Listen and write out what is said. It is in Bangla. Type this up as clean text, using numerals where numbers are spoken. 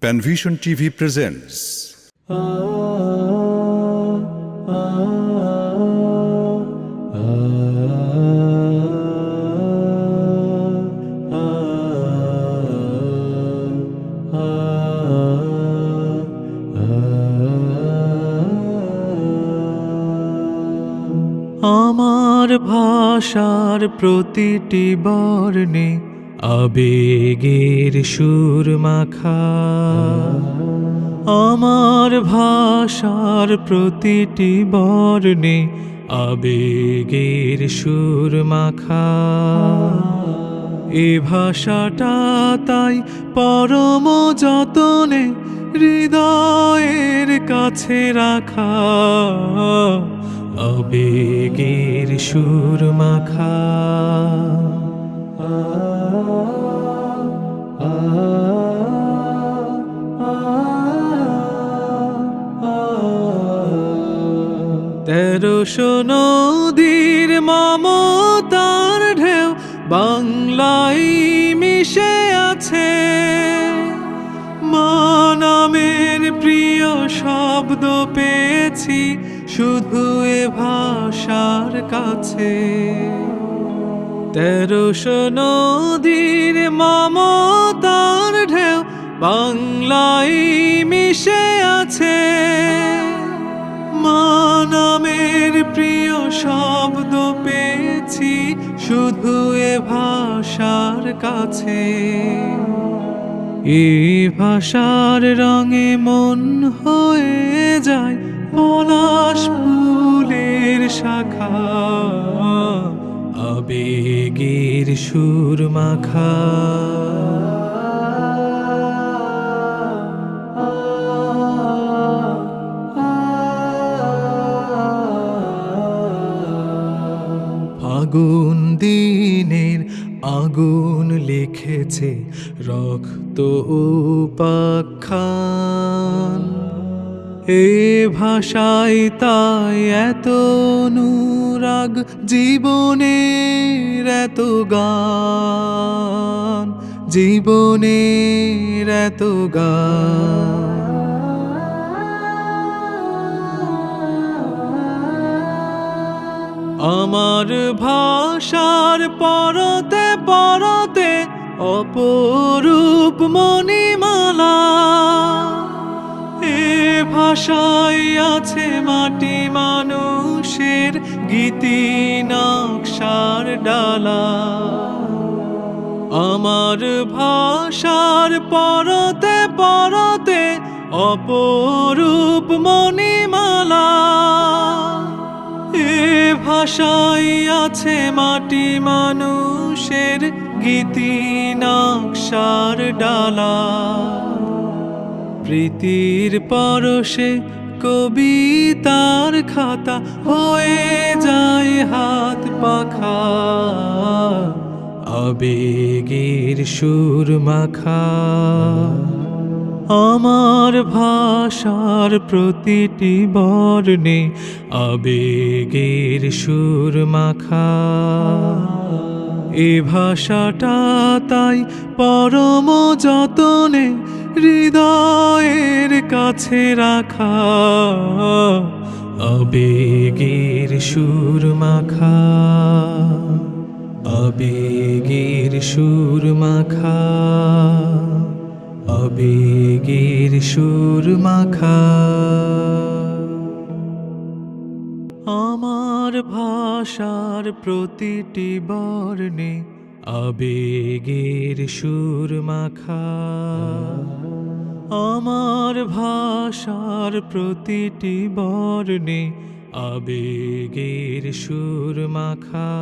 Panvision TV presents. আমার ভাষার প্রতিটি বর্ণে আবেগের সুর মাখা। আমার ভাষার প্রতিটি বর্ণে আবেগের সুর মাখা। এ ভাষাটা তাই পরম যতনে হৃদয়ের কাছে রাখা। আবেগের সুর মাখা। তেরোশো নদীর মমতার ঢেউ বাংলায় মিশে আছে। মা নামের প্রিয় শব্দ পেয়েছি শুধু এ ভাষার কাছে। তেরোশো নদীর মমতার ঢেউ বাংলায় মিশে আছে। মা নামের প্রিয় শব্দ পেয়েছি শুধু এ ভাষার কাছে। এই ভাষার রঙে মন হয়ে যায় পলাশ ফুলের শাখা। আবেগের সুর মাখা। ফাগুন দিনের আগুন লিখেছে রক্ত উপাখ্যান। এ ভাষায় তাই এত অনুরাগ, জীবনের এত গান, জীবনের এত গান। আমার ভাষার পরতে পরতে অপরূপ মণিমালা। এ ভাষায় আছে মাটি মানুষের গীতি নকশার ডালা। আমার ভাষার পরতে পরতে অপরূপ মণিমালা। এ ভাষায় আছে মাটি মানুষের গীতি নকশার ডালা। প্রীতির পরশে কবিতার খাতা হয়ে যায় হাত পাখা। আবেগের সুর মাখা। আমার ভাষার প্রতিটি বর্ণে আবেগের সুর মাখা। এ ভাষাটা তাই পরম যতনে হৃদয়ের কাছে রাখা। আবেগের সুর মাখা। আবেগের সুর মাখা। আবেগের সুর মাখা। আমার ভাষার প্রতিটি বর্ণে আবেগের সুর মাখা। আমার ভাষার প্রতিটি বর্ণে আবেগের সুর মাখা।